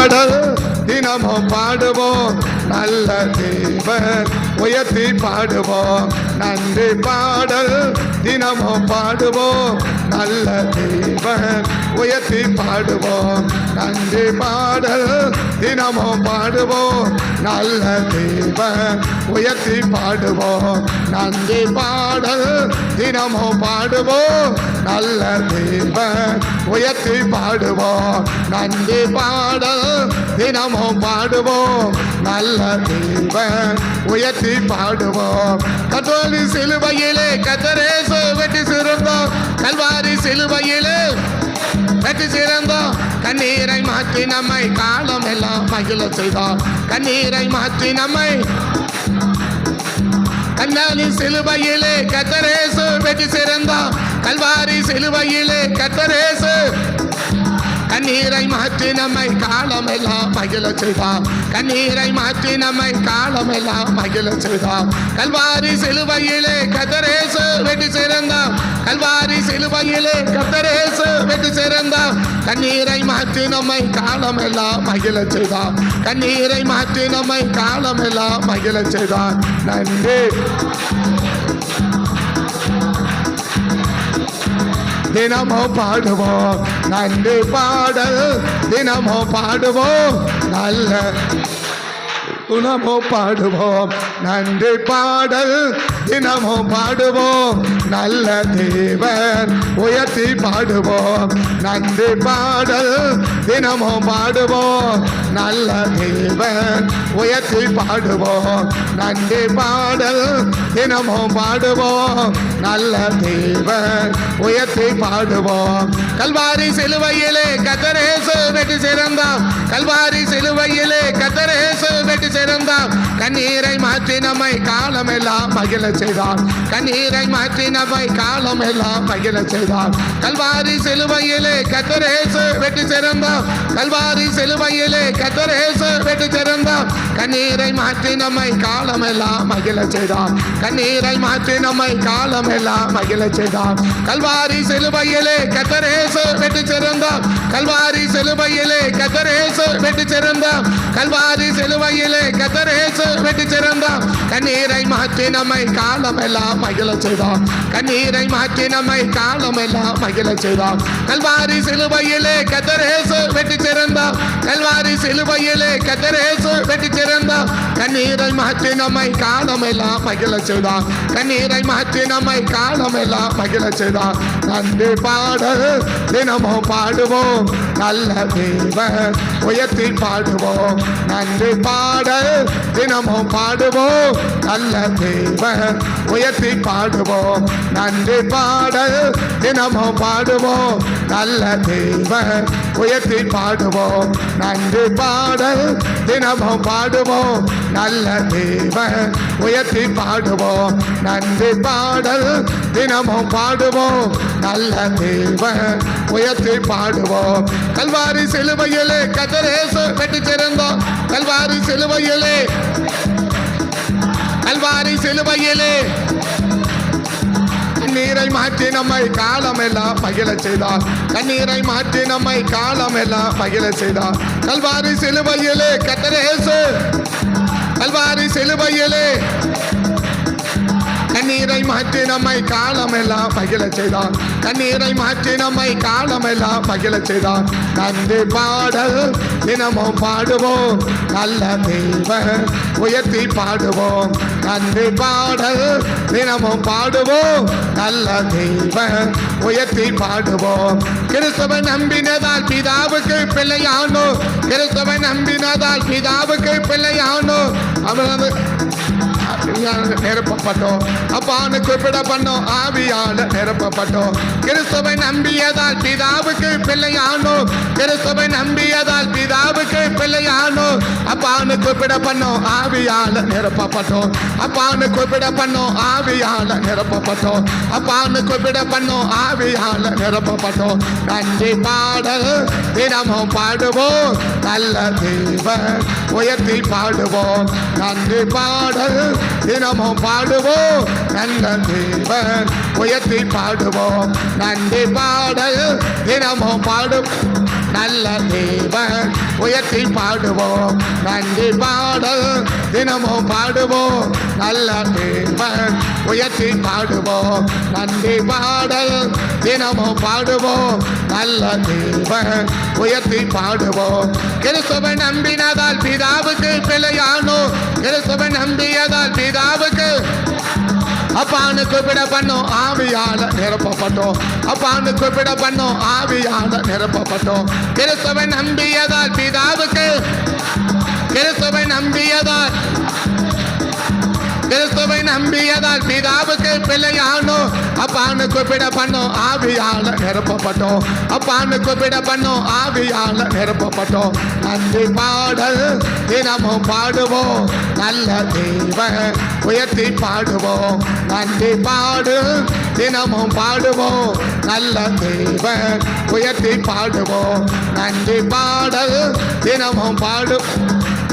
பாடல் தினமும் பாடுவோம் நல்ல தேவன் உயர்த்தி பாடுவோம் நன்றி பாடல் தினமும் பாடுவோம் நல்ல தேவன் உயர்த்தி பாடுவோம் நன்றி பாடல் தினமும் பாடுவோம் நல்ல தேவன் உயர்த்தி பாடுவோம் நன்றி பாடல் தினமும் பாடுவோம் நல்ல தேவன் உயர்த்தி பாடுவோம் நன்றி பாடல் தினமும் பாடுவோம் நல்ல தேவன் உயர்த்தி பாடுவோம் கல்வாரி சிலுவையிலே கர்த்தரேசு வெற்றி சிறந்தோம் கல்வாரி சிலுவையிலே வெற்றி சிறந்தோம் கண்ணீரை மாற்றி நம்மை காலம் எல்லாம் மகிழ செய்தோம் கண்ணீரை மாற்றி நம்மை கல்வாரி சிலுவையிலே கர்த்தரேசு வெற்றி சிறந்தோம் கல்வாரி சிலுவையிலே கர்த்தரேசு கண்ணீரை மாற்றி நம்மை காலம் எல்லாம் மகிழ செய்தார் கண்ணீரை மாற்றி நம்மை காலம் எல்லாம் மகிழ செய்தார் கல்வாரி சிலுவையிலே கர்த்தரேசு வெற்றி சிறந்தார் கல்வாரி சிலுவையிலே கர்த்தரேசு வெற்றி சிறந்தார் கண்ணீரை மாற்றி நம்மை காலம் எல்லாம் மகிழ செய்தார் கண்ணீரை மாற்றி நம்மை காலம் எல்லாம் மகிழ செய்தார் நன்றி தினமும் பாடுவோம் நன்றி பாடல் தினமும் பாடுவோம் நல்ல தினமும் பாடுவோம் நன்றி பாடல் தினமும் பாடுவோம் நல்ல தேவன் உயர்த்தி பாடுவோம் நன்றி பாடல் தினமும் பாடுவோம் நல்ல தேவன் உயர்த்தி பாடுவோம் நன்றி பாடல் தினமும் பாடுவோம் நல்ல தேவன் உயர்த்தி பாடுவோம் கல்வாரி சிலுவையிலே கர்த்தரேசு வெற்றி சிறந்தார் கல்வாரி சிலுவையிலே கர்த்தரேசு வெற்றி சிறந்தார் கண்ணீரை மாற்றி நம்மை காலம் எல்லாம் மகிழ செய்தார் கண்ணீரை மாற்றி நம்மை காலம் எல்லாம் மகிழ செய்தார் கல்வாரி சிலுவையிலே கர்த்தரேசு வெற்றி சிறந்தார் கல்வாரி சிலுவையிலே கர்த்தரேசு வெற்றி சிறந்தார் கண்ணீரை மாற்றி நம்மை காலம் எல்லாம் மகிழ செய்தார் கண்ணீரை மாற்றி நம்மை காலம் எல்லாம் மகிழ செய்தார் கல்வாரி சிலுவையிலே கர்த்தரேசு வெற்றி சிறந்தார் கல்வாரி சிலுவையிலே கர்த்தரேசு வெற்றி சிறந்தார் கல்வாரி சிலுவையிலே கர்த்தரேசு வெற்றி சிறந்தார் கண்ணீரை மாற்றி நம்மை காலம் எல்லாம் மகிழ செய்தார் கண்ணீரை மாற்றி நம்மை காலம் எல்லாம் மகிழ செய்தார் கல்வாரி சிலுவையிலே கர்த்தரேசு வெற்றி சிறந்தார் கல்வாரி சிலுவையிலே கர்த்தரேசு வெற்றி சிறந்தார் கண்ணீரை மாற்றி நம்மை காலம் எல்லாம் மகிழ செய்தார் கண்ணீரை மாற்றி நம்மை காலம் எல்லாம் மகிழ செய்தார் நன்றி பாடல் தினமும் பாடுவோம் நல்ல தேவன் உயர்த்தி பாடுவோம் நன்றி பாடல் தினமும் பாடுவோம் நல்ல தேவன் உயர்த்தி பாடுவோம் நன்றி பாடல் தினமும் பாடுவோம் நல்ல தேவன் உயர்த்தி பாடுவோம் நன்றி பாடல் தினமும் பாடுவோம் நல்ல தேவன் உயர்த்தி பாடுவோம் நன்றி பாடல் தினமும் பாடுவோம் நல்ல தேவன் உயர்த்தி பாடுவோம் கல்வாரி சிலுவையிலே கர்த்தரேசு வெற்றி சிறந்தோம் கல்வாரி சிலுவையிலே கல்வாரி சிலுவையிலே கண்ணீரை மாற்றி நம்மை காலம் எல்லாம் மகிழ செய்தார் கண்ணீரை மாற்றி நம்மை காலம் எல்லாம் மகிழ செய்தார் கல்வாரி சிலுவையிலே கர்த்தரேசு கல்வாரி சிலுவையிலே கண்ணீரை மாற்றி நம்மை காலம் எல்லாம் மகிழ செய்தார் கண்ணீரை மாற்றி நம்மை காலம் எல்லாம் மகிழ செய்தார் நன்றி பாடல் தினமும் பாடுவோம் நல்ல தேவன் உயர்த்தி பாடுவோம் நன்றி பாடல் தினமும் பாடுவோம் நல்ல தேவன் உயர்த்தி பாடுவோம் கிறிஸ்துவை நம்பினதால் பிதாவுக்கு பிள்ளையானோ கிறிஸ்துவை நம்பினதால் பிதாவுக்கு பிள்ளையானோ அவனது நிரப்பப்பட்டோம் அப்பான்னு குறிப்பிட பண்ணோம் ஆவியான நிரப்பப்பட்டோம் கிறிஸ்துவை நம்பியதால் பிதாவுக்கு பிள்ளையானோ கிறிஸ்துவை நம்பியதால் பிதாவுக்கு பிள்ளையானோ அப்பான்னு அப்பான்னு கூப்பிட பண்ணோம் ஆவியால நிரப்பப்பட்டோம். அப்பான்னு கூப்பிட பண்ணோம் ஆவியால நிரப்பப்பட்டோம். அப்பான்னு கூப்பிட பண்ணோம் ஆவியால நிரப்பப்பட்டோம். நன்றி பாடல் தினமும் பாடுவோம், நல்ல தேவன் உயர்த்தி பாடுவோம். நன்றி பாடல் தினமும் பாடுவோம், நல்ல தேவன் உயர்த்தி பாடுவோம். நன்றி பாடல் தினமும் பாடும், நல்ல தேவன் உயர்த்தி பாடுவோம். நன்றி பாடல் தினமும் பாடுவோம், நல்ல தேவன் உயர்த்தி பாடுவோம். நன்றி பாடல் தினமும் பாடுவோம், நல்ல தேவன் உயர்த்தி பாடுவோம். கிறிஸ்துவை நம்பினதால் பிதாவுக்கு பிழையானோ, கிறிஸ்துவை நம்பியதால் பிதாவுக்கு அப்பான்னு கூப்பிட பண்ணோம் ஆவியால நிரப்பப்பட்டோம். அப்பான்னு கூப்பிட பண்ணோம் ஆவியால நிரப்பப்பட்டோம். கிறிஸ்துவை நம்பியதால் பிதாவுக்கு, கிறிஸ்துவை நம்பியதால், கிறிஸ்துவை நம்பியதால் பிதாவுக்கு பிள்ளையானோ. அப்பான்னு கூப்பிட பண்ணோம் ஆவியால நிரப்பப்பட்டோம். அப்பான்னு கூப்பிட பண்ணோம் ஆவியால நிரப்பப்பட்டோம். நன்றி பாடல் தினமும் பாடுவோம், நல்ல தேவன் உயர்த்தி பாடுவோம். நன்றி பாடு தினமும் பாடுவோம், நல்ல தேவன் உயர்த்தி பாடுவோம். நன்றி பாடல் தினமும் பாடு,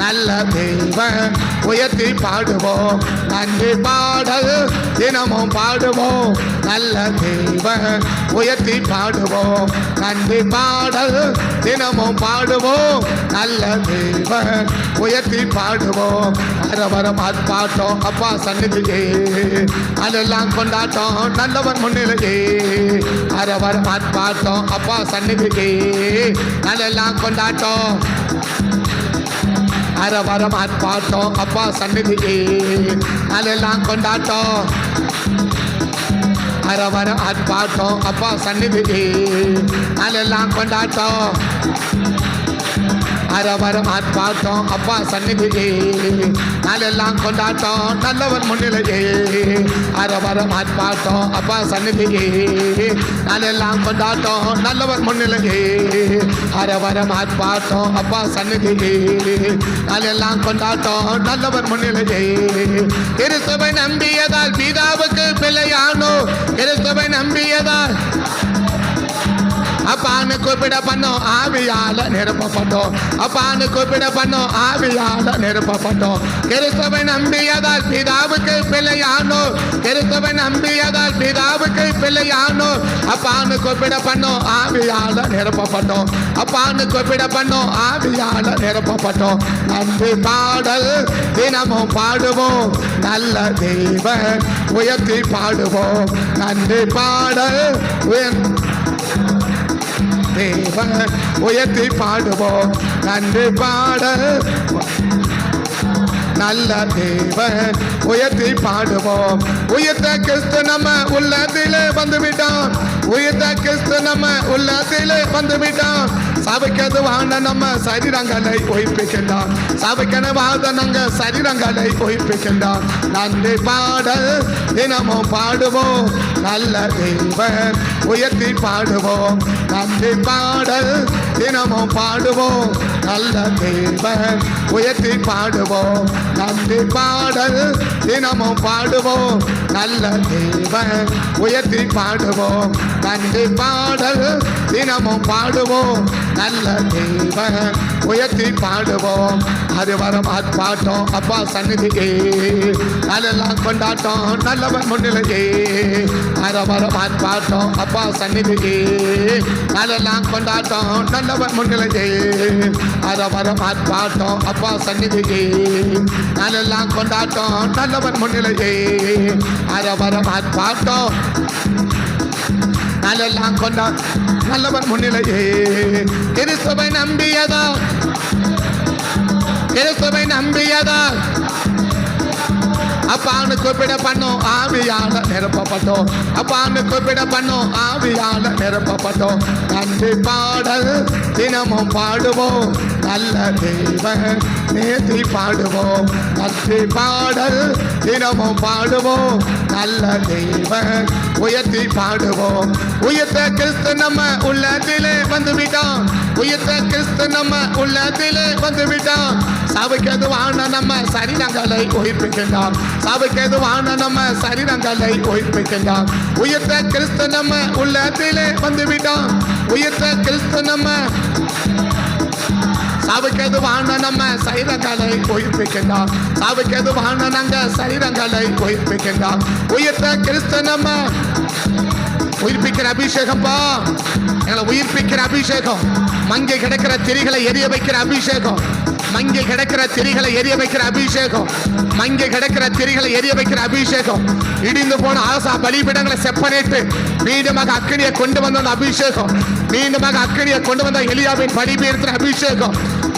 நல்ல தேவன் உயர்த்தி பாடுவோம். நன்றி பாடல் தினமும் பாடுவோம், நல்ல தேவன் உயர்த்தி பாடுவோம். நன்றி பாடல் தினமும் பாடுவோம், நல்ல தேவன் உயர்த்தி பாடுவோம். அரவரம் பாட்டோம் அப்பா சந்நிதியே, அதெல்லாம் கொண்டாட்டம் நல்லவன் முன்னிலையே. அரவரம் பாட்டோம் அப்பா சந்நிதியே, அதெல்லாம் கொண்டாட்டம், அரவரம் பாட்டோம் அப்பா சந்நிதியே, அதெல்லாம் கொண்டாட்டம். அரவரம் பாட்டோம் அப்பா சந்நிதியே, அதெல்லாம் கொண்டாட்டம். அரவரம் பாட்டோம் அப்பா சந்நிதியே, அதெல்லாம் கொண்டாட்டம் நல்லவன் முன்னிலையே. அரவரம் பாட்டோம் அப்பா சந்நிதியே, அதெல்லாம் கொண்டாட்டம் நல்லவன் முன்னிலையே. அரவரம் பாட்டோம் அப்பா சந்நிதியே, அதெல்லாம் கொண்டாட்டம் நல்லவன் முன்னிலையே. கிறிஸ்துவை நம்பியதால் பிதாவுக்கு பிள்ளையானோ, கிறிஸ்துவை நம்பியதால் அப்பான்னு கூப்பிட பண்ணோம் ஆவியால நிரப்பப்பட்டோம். அப்பான்னு கூப்பிட பண்ணோம் ஆவியால நிரப்பப்பட்டோம். கிறிஸ்துவை நம்பியதால் பிதாவுக்கு பிள்ளையானோ, கிறிஸ்துவை நம்பியதால் பிதாவுக்கு பிள்ளையானோ. அப்பான்னு கூப்பிட பண்ணோம் ஆவியால நிரப்பப்பட்டோம். அப்பான்னு கூப்பிட பண்ணோம் ஆவியால நிரப்பப்பட்டோம். நன்றி பாடல் தினமும் பாடுவோம், நல்ல தேவன் உயர்த்தி பாடுவோம். நன்றி பாடல் தேவன் உயர்த்தி பாடுவோம். நன்றி பாடல் நல்ல தேவன் உயர்த்தி பாடுவோம். உயர்த்த கிறிஸ்து நம்ம உள்ளத்திலே வந்துவிட்டான். உயர்த்த கிறிஸ்து நம்ம உள்ளத்திலே வந்துவிட்டான். சபைக்கதுவான நம்ம சரீரங்களை உயிர்ப்பிக்கின்றான். சபைக்கனவாத நங்க சரீரங்களை உயிர்ப்பிக்கின்றான். நன்றி பாடல் தினமும் பாடுவோம், நல்ல தேவன் உயர்த்தி பாடுவோம். நன்றி பாடல் தினமும் பாடுவோம், நல்ல தேவன் உயர்த்தி பாடுவோம். நன்றி பாடல் தினமும் பாடுவோம், நல்ல தேவன் உயர்த்தி பாடுவோம். நன்றி பாடல் தினமும் பாடுவோம், நல்ல தேவன் உயர்த்தி பாடுவோம். அறுவரம் பாட்டோம் அப்பா சந்நிதியே, அதெல்லாம் கொண்டாட்டம் நல்லவன் முன்னிலையே. அறுவரம் பாட்டோம் அப்பா சந்நிதியே, அதெல்லாம் கொண்டாட்டம் நல்லவன் முன்னிலையே. அறுவரம் பாட்டோம் அப்பா சந்நிதியே, அதெல்லாம் கொண்டாட்டம் நல்லவன் முன்னிலையே. அறுவரம் பாட்டோம் அதெல்லாம் கொண்டா நல்லவன் முன்னிலையே. கிறிஸ்துவை நம்பியதா, கிறிஸ்துவை நம்பியதா அப்பான்னு கூப்பிட பண்ணோம் ஆவியால நிரப்பப்பட்டோம். அப்பான்னு கூப்பிட பண்ணோம் ஆவியால நிரப்பப்பட்டோம். நன்றி பாடல் தினமும் பாடுவோம், நல்ல தேவன் நேர்த்தி பாடுவோம், நன்றி பாடல் தினமும் பாடுவோம். நல்ல தேவன் உயர்த்தி பாடுவோம். உயர்த்த கிறிஸ்து நம்ம உள்ளத்திலே வந்துவிட்டான், உயர்த்த கிறிஸ்து நம்ம உள்ளத்திலே வந்துவிட்டான். சபைக்கு எதுவான நம்ம சரீரங்களை உயிர்ப்பிக்கின்றான், சபைக்கு எதுவான நம்ம சரீரங்களை உயிர்ப்பிக்கின்றான். உயர்த்த கிறிஸ்து நம்ம உள்ளத்திலே வந்துவிட்டான், உயர்த்த கிறிஸ்து நம்ம சபைக்கு எதுவான நம்ம சரீரங்களை உயிர்ப்பிக்கின்றான், சபைக்கு எதுவான நாங்க சரீரங்களை உயிர்ப்பிக்கின்றான். உயர்த்த கிறிஸ்து நம்ம உயிர்ப்பிக்கிற அபிஷேகம்பா, எங்களை உயிர்ப்பிக்கிற அபிஷேகம். மங்கை கிடக்கிற திரிகளை எரிய வைக்கிற அபிஷேகம், மங்கை கிடக்கிற திரிகளை எரிய வைக்கிற அபிஷேகம், மங்கை கிடக்கிற திரிகளை எரிய வைக்கிற அபிஷேகம். இடிந்து போன ஆசா பலிபீடங்களை செப்பனேட்டு மீண்டுமாக அக்கினியை கொண்டு வந்த அந்த அபிஷேகம், மீண்டுமாக அக்கினியை கொண்டு வந்த எலியாவின் பலிபீடத்தின் அபிஷேகம்,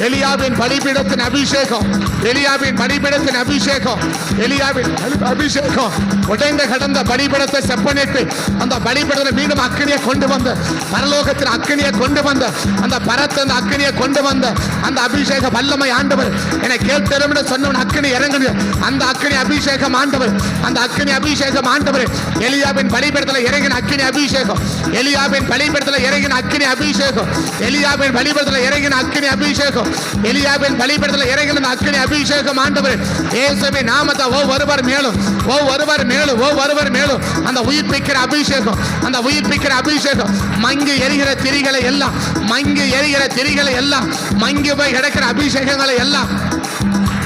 எலியாவின் பலிபீடத்தின் அபிஷேகம், எலியாவின் பலிபீடத்தின் அபிஷேகம், எலியாவின் அபிஷேகம். உடைந்த கடந்த பலிபீடத்தை செப்பனிட்டு அந்த பலிபீடத்தை மீண்டும் அக்கினியை கொண்டு வந்த, பரலோகத்தின் அக்கினியை கொண்டு வந்த, அந்த பரத்த அக்கினியை கொண்டு வந்த அந்த அபிஷேக வல்லமை ஆண்டவர். என்னை கேட்கிறோம் சொன்ன அக்கினி இறங்குது, அந்த அக்கினி அபிஷேகம் ஆண்டவர், அந்த அக்கினி அபிஷேகம் ஆண்டவர். எலியாவின் பலிபீடத்தில் இறங்கின அக்கினி அபிஷேகம், எலியாவின் பலிபீடத்தில் இறங்கின அக்கினி அபிஷேகம், எலியாவின் பலிபீடத்தில் இறங்கின அக்கினி அபிஷேகம், எலியாவின் பலிபீடத்தில் இறங்கின அக்கினி அபிஷேகம் ஆண்டவர். இயேசுவின் நாமத்தை ஒவ்வொருவர் மேலும், ஒவ்வொருவர் மேலும், ஒவ்வொருவர் மேலும் அந்த உயிர்ப்பிக்கிற அபிஷேகம், அந்த உயிர்ப்பிக்கிற அபிஷேகம். மங்கி எரிகிற திரிகளை எல்லாம், மங்கி எரிகிற திரிகளை எல்லாம், மங்கி போய் கிடக்கிற அபிஷேகங்களை எல்லாம்,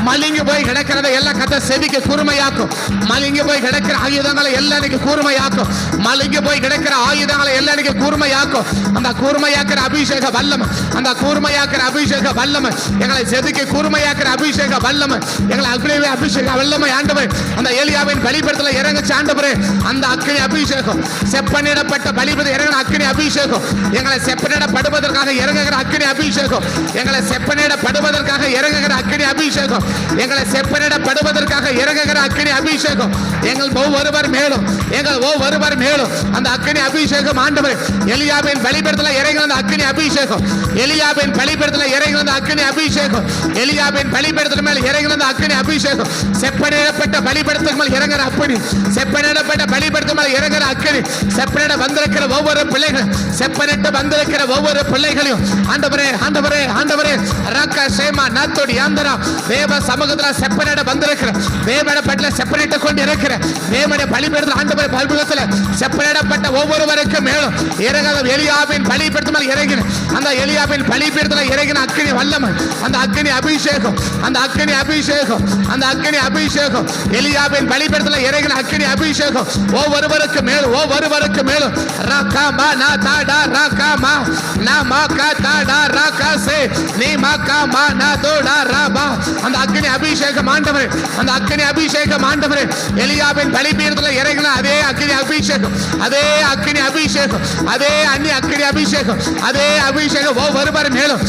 மலிங்கி போய் கிடக்கிறத எல்லாம் கத்த செவிக்கு கூர்மையாக்கும். மலிங்கி போய் கிடக்கிற ஆயுதங்களை எல்லாம் இன்னைக்கு கூர்மையாக்கும், மலிங்கி போய் கிடக்கிற ஆயுதங்களை எல்லாம் இன்னைக்கு கூர்மையாக்கும். அந்த கூர்மையாக்கிற அபிஷேக வல்லமை, அந்த கூர்மையாக்கிற அபிஷேக வல்லமை, எங்களை செதுக்கி கூர்மையாக்கிற அபிஷேக வல்லமை, எங்களை அக்னிவே அபிஷேக வல்லமை ஆண்டவர். அந்த எலியாவின் பலிபீடத்தில் இறங்குச்சு ஆண்டவரே, அந்த அக்னி அபிஷேகம், செப்பனிடப்பட்ட பலிபீடம் இறங்கின அக்னி அபிஷேகம், எங்களை செப்பனிடப்படுவதற்காக இறங்குகிற அக்னி அபிஷேகம், எங்களை செப்பனிடப்படுவதற்காக இறங்குகிற அக்னி அபிஷேகம், எங்களை செப்பனிடப்படுவதற்காக இறங்குகிற அக்கினி அபிஷேகம். எங்கள் ஒவ்வொருவர் மேலும், எங்கள் ஒவ்வொருவர் மேலும் அந்த அக்கினி அபிஷேகம் ஆண்டவர். எலியாவின் பலிபீடத்தில் இறங்கின அந்த அக்கினி அபிஷேகம், எலியாவின் பலிபீடத்தில் இறங்கின அந்த அக்கினி அபிஷேகம், எலியாவின் பலிபீடத்தின் மேல் இறங்கின அந்த அக்கினி அபிஷேகம். செப்பனிடப்பட்ட பலிபீடத்துக்கு மேல் இறங்குற அக்கினி, செப்பனிடப்பட்ட பலிபீடத்துக்கு மேல் இறங்குற அக்கினி. செப்பனிட வந்திருக்கிற ஒவ்வொரு பிள்ளைகள், செப்பனிட்டு வந்திருக்கிற ஒவ்வொரு பிள்ளைகளையும் ஆண்டவரே, ஆண்டவரே, ஆண்டவரே, ரக்க சேமா நாத்தோடி ஆந்தரா தேவ சமூகத்தில் செப்பனிட வந்திருக்கிற, தேவனப்பட்ட செப்பனிட்டு கொண்டு இருக்கிற தேவனுடைய பலிபீடத்தில் ஆண்டவர் பலிபீடத்தில் செப்பனிடப்பட்ட ஒவ்வொருவருக்கும் மேலும் இறங்காத எலியாவின் பலிபீடத்தில் இறங்கின அந்த எலியாவின் பலிபீடத்தில் இறங்கின அக்கினி வல்லமை, அந்த அக்கினி அபிஷேகம், அந்த அக்கினி அபிஷேகம், அந்த அக்கினி அபிஷேகம், எலியாவின் பலிபீடத்தில் இறங்கின அக்கினி அபிஷேகம் ஒவ்வொருவருக்கு மேலும், ஒவ்வொருவருக்கு மேலும். ரகமா நா தாடா ரகமா நா மாகா தாடா ரகசே நீ மாகமா நா தோடா ரபா. அந்த அக்கினி அபிஷேகம் ஆண்டவரே, அந்த அக்கினி அபிஷேகம் ஆண்டவரே. எலியாவின் பலிபீடத்தில் இறங்கின அதே அக்கினி அபிஷேகம், அதே அக்கினி அபிஷேகம், அதே அன்னி அக்கினி அபிஷேகம், அதே அபிஷேகம் ஒவ்வொருவர் மேலும்.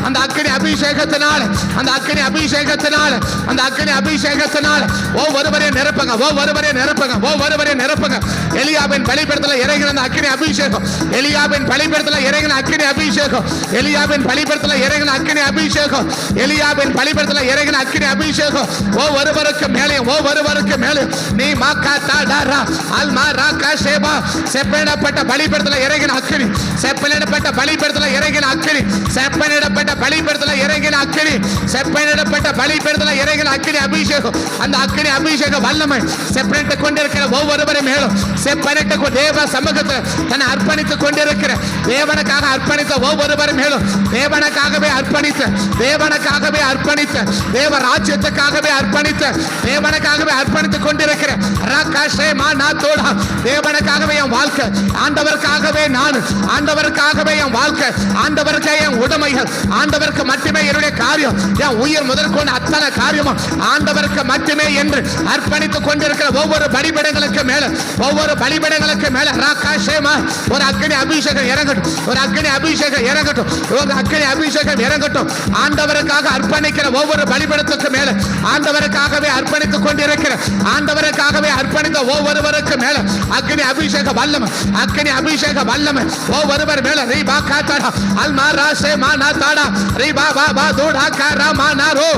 அந்த அக்கினி அபிஷேகத்தினால, அந்த அக்கினி அபிஷேகத்தினால, அந்த அக்கினி அபிஷேகத்தினால ஒவ்வொருவரையும் நிரப்புங்க, ஒவ்வொருவரையும் நிரப்புங்க, ஒவ்வொருவரையும் நிரப்புங்க. எலியாவின் பலிபீடத்தில் இறங்கின அந்த அக்கினி அபிஷேகம், எலியாவின் பலிபீடத்தில் இறங்கின அக்கினி அபிஷேகம், எலியாவின் பலிபீடத்தில் இறங்கின அக்கினி அபிஷேகம், எலியாவின் பலிபீடத்தில் இறங்கின அக்கினி அபிஷேகம் ஒவ்வொருவருக்கு மேலே, ஒவ்வொருவருக்கு மேலே. நீ மாக்கா தாடாரா அல்மா ராகா ஷேபா. செப்பனிடப்பட்ட பலிபீடத்தில் இறங்கின அக்கினி, செப்பனிடப்பட்ட பலிபீடத்தில் இறங்கின அக்கினி, செப்பனிடப்பட்ட பலிபீடத்தில் இறங்கின அக்கினி, செப்பனிடப்பட்ட பலிபீடத்தில் இறங்கின அக்கினி அபிஷேகம். அந்த அக்கினி அபிஷேக வல்லமை செப்பனிட்டு கொண்டிருக்கிற ஒவ்வொருவரை மேலும், செப்பனிட்டு தேவ சமூகத்தில் தன்னை அர்ப்பணித்துக் கொண்டிருக்கிற, தேவனுக்காக அர்ப்பணித்த ஒவ்வொருவரும் மேலும், தேவனுக்காகவே அர்ப்பணித்த, தேவனுக்காகவே அர்ப்பணித்த, தேவ ராஜ்யத்துக்காகவே அர்ப்பணித்த, தேவனுக்காகவே அர்ப்பணித்துக் கொண்டிருக்கிற தேவனுக்காகவே என் வாழ்க்கை, ஆண்டவருக்காகவே நான், ஆண்டவருக்காகவே என் வாழ்க்கை, ஆண்டவருக்கே என் உடைமைகள், ஆண்டவருக்கு மட்டுமே என்னுடைய காரியம், என் உயிர் முதற்கொண்டு அத்தனை காரியமும் ஆண்டவருக்கு மட்டுமே என்று அர்ப்பணித்துக் கொண்டிருக்கிற ஒவ்வொரு பலிபீடங்களுக்கு மேல, ஒவ்வொரு பலிபீடங்களுக்கு மேல ராகாஷேமா ஒரு அக்கினி அபிஷேகம் இறங்கட்டும், ஒரு அக்கினி அபிஷேகம் இறங்கட்டும், ஒரு அக்கினி அபிஷேகம் இறங்கட்டும். ஆண்டவருக்காக அர்ப்பணிக்கிற ஒவ்வொரு பலிபீடத்துக்கு மேல, ஆண்டவருக்காகவே அர்ப்பணித்துக் கொண்டிருக்கிற, ஆண்டவருக்காகவே அர்ப்பணித்த ஒவ்வொருவருக்கு மேல அக்னி அபிஷேக வல்லமை, அக்னி அபிஷேக வல்லமை ஒவ்வொருவர் மேல. ரீபா காத்தாடா அல்மாரா சேமானா தாடா ரீபா பாபா தோடா காரா மானாரோ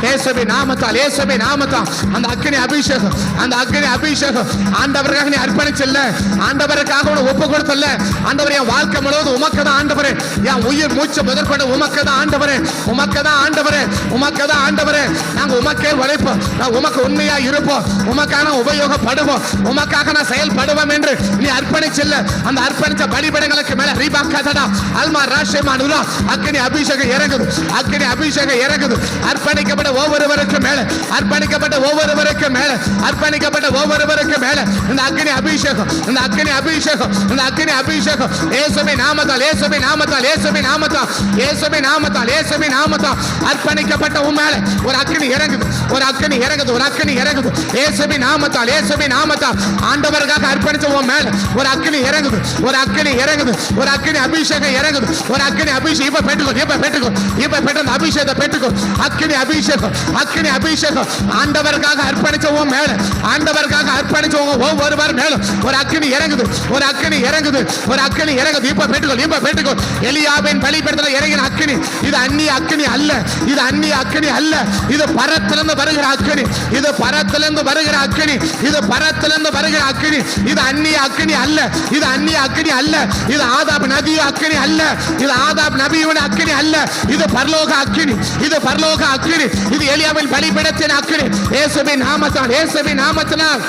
இயேசுவின் நாமத்தால், இயேசுவின் நாமத்தால் அந்த அக்னி அபிஷேகம், அந்த அக்னி அபிஷேகம். ஆண்டவருக்காக நீ அர்ப்பணிச்சல்ல, ஆண்டவருக்காக உன்னை ஒப்பு கொடுத்தல்ல, ஆண்டவர் என் வாழ்க்கை முழுவதும் உமக்கு தான் ஆண்டவரே, என் உயிர் மூச்சு முதற்கொண்டு உமக்கு தான் ஆண்டவரே, உமக்கு தான் ஆண்டவரே, உமக்கு தான் ஆண்டவரே. நாங்கள் உமக்கே உழைப்போம், நான் உமக்கு உண்மையா இருப்போம், உமக்கான உபயோகப்படுவோம், உமக்காக நான் செயல்படுவோம் என்று நீ அர்ப்பணிச்சல்ல. அந்த அர்ப்பணிச்ச பலிபீடங்களுக்கு மேல ரீபா கதடா அல்மா ராஷேமானுலா அக்னி அபிஷேகம் இறங்குது, அக்னி அபிஷேகம் இறங்குது. அர்ப்பணிக்கப்பட்ட ஒவ்வொருவருக்கு மேல, அர்ப்பணிக்கப்பட்ட ஒவ்வொருவருக்கு மேல, அர்ப்பணிக்கப்பட்ட ஒவ்வொருவருக்கு மேல இந்த அக்னி அபிஷேகம், இந்த அக்னி அபிஷேகம், இந்த அக்னி அபிஷேகம் இயேசுவின் நாமத்தால், இயேசுவின் நாமத்தால், இயேசுவின் நாமத்தால், இயேசுவின் நாமத்தால், இயேசுவின் நாமத்தால் அர்ப்பணிக்கப்பட்ட உன் மேல ஒரு அக்னி இறங்குது, ஒரு அக்னி இறங்குது, ஒரு அக்னி இறங்குது. இயேசுவின் நாமத்தால், இயேசுவின் நாமத்தால் ஆண்டவருக்காக அர்ப்பணிச்ச உன் மேல ஒரு அக்னி இறங்குது, ஒரு அக்னி இறங்குது, ஒரு அக்னி அபிஷேகம் இறங்குது, ஒரு அக்னி அபிஷேகம். இப்ப பெற்றுக்கோ, இப்ப பெற்றுக்கோ, இப்ப பெற்ற அபிஷேகத்தை பெற்றுக்கோ. அக்னி அபிஷேகம், அக்னி அபிஷேகம் ஆண்டவருக்காக அர்ப்பணிச்ச உன் மேல, ஆண்டவருக்காக அர்ப்பணிச்ச ஒவ்வொருவர் மேல ஒரு அக்னி இறங்குது, ஒரு அக்னி இறங்குது, ஒரு அக்னி இறங்குது. இப்ப பெற்றுக்கோ, இப்ப பெற்றுக்கோ. எலியாவின் பலிபீடத்தில் இறங்கின அக்னி இது அந்நிய அக்னி அல்ல, இது அந்நிய அக்னி அல்ல, இது பரத்திலிருந்து வருகிற அக்னி, இது பரத்திலிருந்து வருகிற அக்னி, இது பரத்திலிருந்து வருகிற அக்னி, இது அந்நிய அக்னி அல்ல, இது அந்நிய அக்னி அல்ல, இது ஆதாப் நபி அக்னி அல்ல, இது ஆதாப் நபியோட அக்னி அல்ல, இது பரலோக அக்னி, இது பரலோக அக்னி, இது எலியாவின் பலிபீடத்தின் அக்னி. இயேசுவின் நாமத்தால், இயேசுவின் நாமத்தினால்,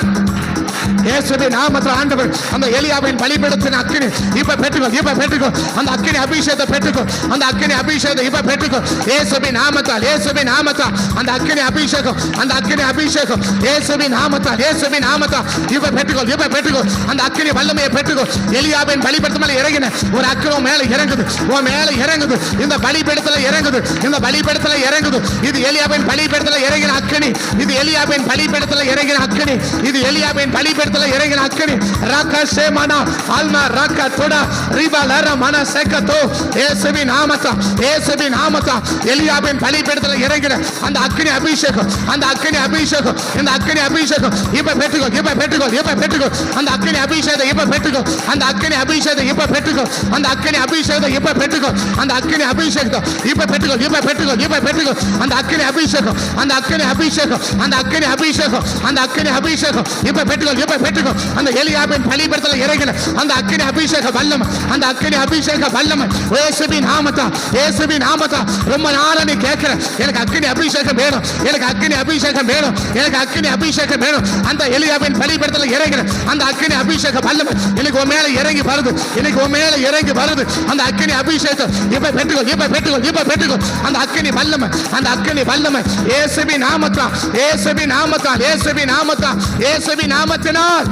இயேசுவின் நாமத்தில் ஆண்டவர் அந்த எலியாவின் பலிபீடத்தின் அக்கினி இப்ப பெற்றுக்கோ, இப்ப பெற்றுக்கோ. அந்த அக்கினி அபிஷேகத்தை பெற்றுக்கோ, அந்த அக்கினி அபிஷேகத்தை இப்ப பெற்றுக்கோ. இயேசுவின் நாமத்தால், இயேசுவின் நாமத்தால் அந்த அக்கினி அபிஷேகம், அந்த அக்கினி அபிஷேகம் இயேசுவின் நாமத்தால், இயேசுவின் நாமத்தால் இப்ப பெற்றுக்கோ, இப்ப பெற்றுக்கோ. அந்த அக்கினி வல்லமையை பெற்றுக்கோ. எலியாவின் பலிபீடத்து மேல இறங்கின ஒரு அக்கினி மேல இறங்குது, உன் மேல இறங்குது, இந்த பலிபீடத்துல இறங்குது, இந்த பலிபீடத்துல இறங்குது. இது எலியாவின் பலிபீடத்துல இறங்கின அக்கினி, இது எலியாவின் பலிபீடத்துல இறங்கின அக்கினி, இது எலியாவின் பலிபீடத்துல இறங்கின அக்கினி. ராகா சேமனா ஆல்மா ராகா தோடா ரிபா லர மன சேகதோ இயேசுவின் நாமத்தால், இயேசுவின் நாமத்தால் எலியாவின் பலிபீடத்துல இறங்கின அந்த அக்கினி அபிஷேகம், அந்த அக்கினி அபிஷேகம், இந்த அக்கினி அபிஷேகம் இப்ப பெற்றுக்கோ, இப்ப பெற்றுக்கோ, இப்ப பெற்றுக்கோ. அந்த அக்கினி அபிஷேகத்தை இப்ப பெற்றுக்கோ, அந்த அக்கினி அபிஷேகத்தை இப்ப பெற்றுக்கோ, அந்த அக்கினி அபிஷேகத்தை இப்ப பெற்றுக்கோ, அந்த அக்கினி அபிஷேகத்தை இப்ப பெற்றுக்கோ, இப்ப பெற்றுக்கோ, இப்ப பெற்றுக்கோ. அந்த அக்கினி அபிஷேகம், அந்த அக்கினி அபிஷேகம், அந்த அக்கினி அபிஷேகம், அந்த அக்கினி அபிஷேகம் இப்ப பெற்றுக்கோ, இப்ப பெற்றுக்கோ. அந்த எலியாவின் பலிபீடத்துல இறங்கின அந்த அக்கினி அபிஷேக வல்லமை, அந்த அக்கினி அபிஷேக வல்லமை இயேசுவின் நாமத்தால், இயேசுவின் நாமத்தால். ரொம்ப நாளா நீ கேட்கிற எனக்கு அக்கினி அபிஷேகம் வேணும், எனக்கு அக்கினி அபிஷேகம் வேணும், எனக்கு அக்கினி அபிஷேகம் வேணும். அந்த எலியாவின் பலிபீடத்துல இறங்கின அந்த அக்கினி அபிஷேக வல்லமை எனக்கு உன் மேல இறங்கி வருது, எனக்கு உன் மேல இறங்கி வருது. அந்த அக்கினி அபிஷேகம் இப்ப பெற்றுக்கோ, இப்ப பெற்றுக்கோ, இப்ப பெற்றுக்கோ. அந்த அக்கினி வல்லமை, அந்த அக்கினி வல்லமை இயேசுவின் நாமத்தால், இயேசுவின் நாமத்தால், இயேசுவின் நாமத்தால், இயேசுவின் நாமத்தினால்.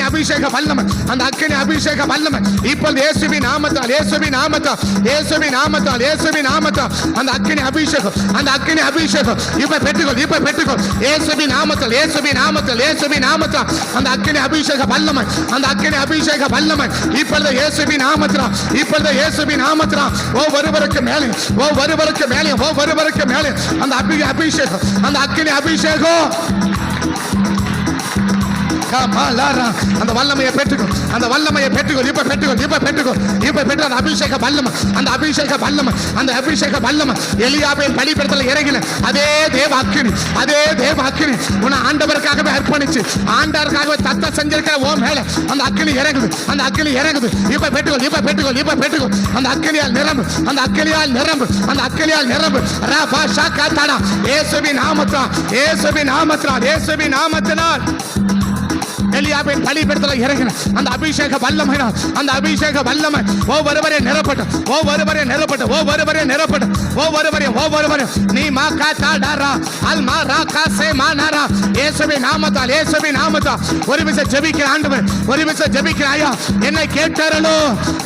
அபிஷேக வல்லமை, அந்த அக்கினி அபிஷேக வல்லமை இப்பொழுது இயேசுவின் நாமத்தால், இயேசுவின் நாமத்தால், இயேசுவின் நாமத்தால், இயேசுவின் நாமத்தால் அந்த அக்கினி அபிஷேகம், அந்த அக்கினி அபிஷேகம் இப்ப பெற்றுக்கோ, இப்ப பெற்றுக்கோ. இயேசுவின் நாமத்தால், இயேசுவின் நாமத்தால், இயேசுவின் நாமத்தால் அந்த அக்கினி அபிஷேக வல்லமை, அந்த அக்கினி அபிஷேக வல்லமை இப்பொழுது இயேசுவின் நாமத்தால், இப்பொழுது இயேசுவின் நாமத்தால் ஒவ்வொருவருக்கு மேலே, ஒவ்வொருவருக்கு மேலே, ஒவ்வொருவருக்கு மேலே அந்த அபிஷேகம், அந்த அக்கினி அபிஷேகம் அந்த வல்லமையை பெற்றுக்கோ, அந்த வல்லமையை பெற்றுக்கோ, இப்ப பெற்றுக்கோ, இப்ப பெற்றுக்கோ, இப்ப பெற்று அந்த அபிஷேக வல்லமை, அந்த அபிஷேக வல்லமை, அந்த அபிஷேக வல்லமை எலியாவின் பலிபீடத்துல இறங்கின அதே தேவ அக்கினி, அதே தேவ அக்கினி உன்னை ஆண்டவருக்காகவே அர்ப்பணிச்சு ஆண்டவருக்காகவே தத்த செஞ்சிருக்கிற ஓ மேல அந்த அக்கினி இறங்குது, அந்த அக்கினி இறங்குது. இப்ப பெற்றுக்கோ, இப்ப பெற்றுக்கோ, இப்ப பெற்றுக்கோ. அந்த அக்கினியால் நிரம்பு, அந்த அக்கினியால் நிரம்பு, அந்த அக்கினியால் நிரம்பு. ரபா ஷாகா தாடா இயேசுவின் நாமத்தால், இயேசுவின் நாமத்தால், இயேசுவின் நாமத்தினால். எலியாவின் பலிபீடத்துல இறங்கின அந்த அபிஷேக வல்லமை, அந்த அபிஷேக வல்லமை ஒவ்வொருவரையும் நிரப்பட்டு, ஒவ்வொருவரையும் நிரப்பட்டு, ஒவ்வொருவரையும் நிரப்பட்டு, ஒவ்வொருவரையும் நீ மாகா தாடாரா அல்மா ராகா சே மானாரா இயேசுவின் நாமத்தால், இயேசுவின் நாமத்தால் ஒரு விசை ஜெபிக்கிற ஆண்டவர், ஒரு விசை ஜெபிக்கிற ஐயா, என்னை கேட்டாரலோ,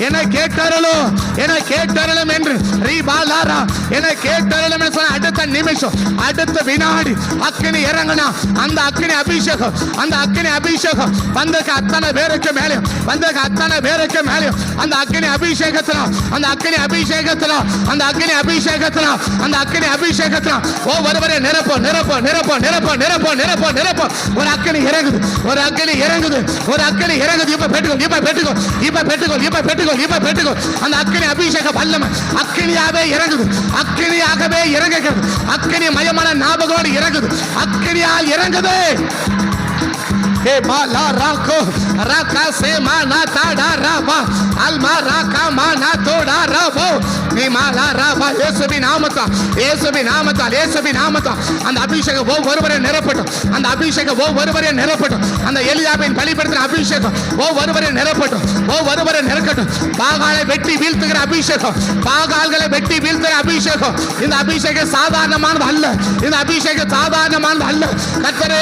என்னை கேட்டாரலோ, என்னை கேட்டாரலும் என்று ரீபாலாரா என்னை கேட்டாரலும் என்று சொன்ன அடுத்த நிமிஷம், அடுத்த வினாடி அக்கினி இறங்கினா அந்த அக்கினி அபிஷேகம், அந்த அக்கினி அபிஷேகம் வந்ததுக்கு அத்தனை பேருக்கு மேலே, வந்ததுக்கு அத்தனை பேருக்கு மேலே அந்த அக்கினி அபிஷேகத்தினா, அந்த அக்கினி அபிஷேகத்தினா, அந்த அக்கினி அபிஷேகத்தினா, அந்த அக்கினி அபிஷேகத்தினா ஒவ்வொருவரை நிரப்போ நிரப்போ நிரப்போ நிரப்போ நிரப்போ நிரப்போ நிரப்போ. ஒரு அக்கினி இறங்குது, ஒரு அக்கினி இறங்குது, ஒரு அக்கினி இறங்குது. இப்ப பெற்றுக்கோ, இப்ப பெற்றுக்கோ, இப்ப பெற்றுக்கோ, இப்ப பெற்றுக்கோ, இப்ப பெற்றுக்கோ. அந்த அக்கினி அபிஷேக வல்லமை அக்கினியாவே இறங்குது, அக்கினியாகவே இறங்குகிறது, அக்கினி மயமான ஞாபகோடு இறங்குது, அக்கினியால் இறங்குது. ए माला राखो राका से माना ताड़ा राबा अल्मा राका माना तोड़ा राबो நீ மாலா ராபா இயேசுவின் நாமத்தால், இயேசுவின் நாமத்தால், இயேசுவின் நாமத்தால் அந்த அபிஷேகம் ஒவ்வொருவரை நிரப்பட்டும், அந்த அபிஷேகம் ஒவ்வொருவரை நிரப்பட்டும், அந்த எலியாவின் பலிபீடத்தின் அபிஷேகம் ஒவ்வொருவரை நிரப்பட்டும், ஒவ்வொருவரை நிரப்பட்டும். பாகாலை வெட்டி வீழ்த்துகிற அபிஷேகம், பாகால்களை வெட்டி வீழ்த்துகிற அபிஷேகம். இந்த அபிஷேகம் சாதாரணமானது அல்ல, இந்த அபிஷேகம் சாதாரணமானது அல்ல. கர்த்தரே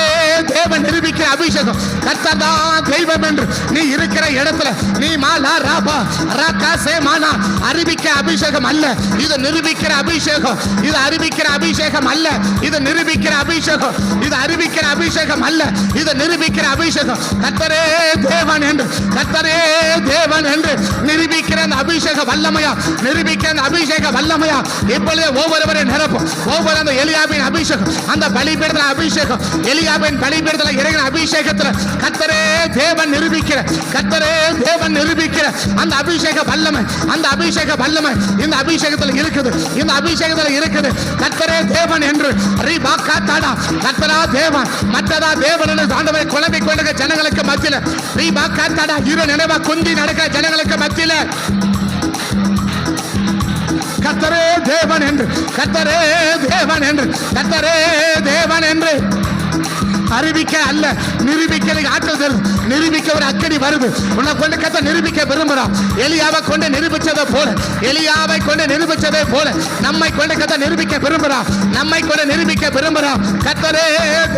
தேவன் நிரூபிக்கிற அபிஷேகம், கர்த்தர் தான் தெய்வம் என்று நீ இருக்கிற இடத்துல நீ மாலா ராபா ராகா சே மானா அறிவிக்க அபிஷேகம் அல்ல, இது நிரூபிக்கிற அபிஷேகம், இது அறிவிக்கிற அபிஷேகம் அல்ல, இது நிரூபிக்கிற அபிஷேகம், இது அறிவிக்கிற அபிஷேகம் அல்ல, இது நிரூபிக்கிற அபிஷேகம். கர்த்தரே தேவன் என்று, கர்த்தரே தேவன் என்று நிரூபிக்கிற அந்த அபிஷேக வல்லமையா, நிரூபிக்கிற அந்த அபிஷேக வல்லமையா இப்பொழுது ஒவ்வொருவரை நிரப்பும். ஒவ்வொரு அந்த எலியாவின் அபிஷேகம், அந்த பலிபீடத்தின் அபிஷேகம், எலியாவின் பலிபீடத்தில் இறங்கின அபிஷேகத்தில் கர்த்தரே தேவன் நிரூபிக்கிற, கர்த்தரே தேவன் நிரூபிக்கிற அந்த அபிஷேக வல்லமை, அந்த அபிஷேக வல்லமை இந்த அபிஷேகத்தில் இருக்குது, இந்த அபிஷேகத்தில் இருக்குது. கர்த்தரே தேவன் என்று ரீபாக்கா தாடா, கர்த்தரா தேவன் மற்றதா தேவன் என்று ஆண்டவரை குழம்பிக் கொண்ட ஜனங்களுக்கு மத்தியில் ரீபாக்கா தாடா இரு நினைவா குந்தி நடக்கிற ஜனங்களுக்கு மத்தியில் கர்த்தரே தேவன் என்று, கர்த்தரே தேவன் என்று, கர்த்தரே தேவன் என்று அறிவிக்க அல்ல, நிரூபிக்க ஆற்றல், நிரூபிக்க ஒரு அக்கடி வருது. உன்னை கொண்டு கத்த நிரூபிக்க விரும்புகிறான். எலியாவை கொண்டு நிரூபிச்சதை போல, எலியாவை கொண்டு நிரூபிச்சதை போல நம்மை கொண்டு கத்த நிரூபிக்க விரும்புகிறான், நம்மை கொண்டு நிரூபிக்க விரும்புகிறான். கர்த்தரே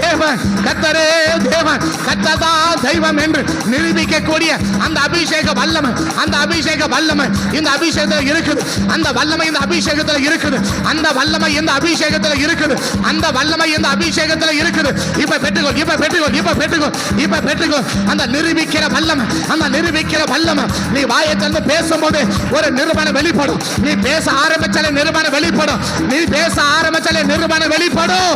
தேவன், கர்த்தரே தேவன், கர்த்ததா தெய்வம் என்று நிரூபிக்கக்கூடிய அந்த அபிஷேக வல்லமை, அந்த அபிஷேக வல்லமை இந்த அபிஷேகத்தில் இருக்குது, அந்த வல்லமை இந்த அபிஷேகத்தில் இருக்குது, அந்த வல்லமை இந்த அபிஷேகத்தில் இருக்குது, அந்த வல்லமை இந்த அபிஷேகத்தில் இருக்குது. இப்ப பெற்றுக்கோ, இப்ப பெற்றுக்கோ, இப்ப பெற்றுக்கோ, இப்ப பெற்றுக்கோ. அந்த நிரூபிக்கிற வல்லமை, அந்த நிரூபிக்கிற வல்லமை நீ வாயை திறந்து பேசும்போது ஒரு நிரூபணம் வெளிப்படும். நீ பேச ஆரம்பிச்சாலே நிரூபணம் வெளிப்படும், நீ பேச ஆரம்பிச்சாலே நிரூபணம் வெளிப்படும்.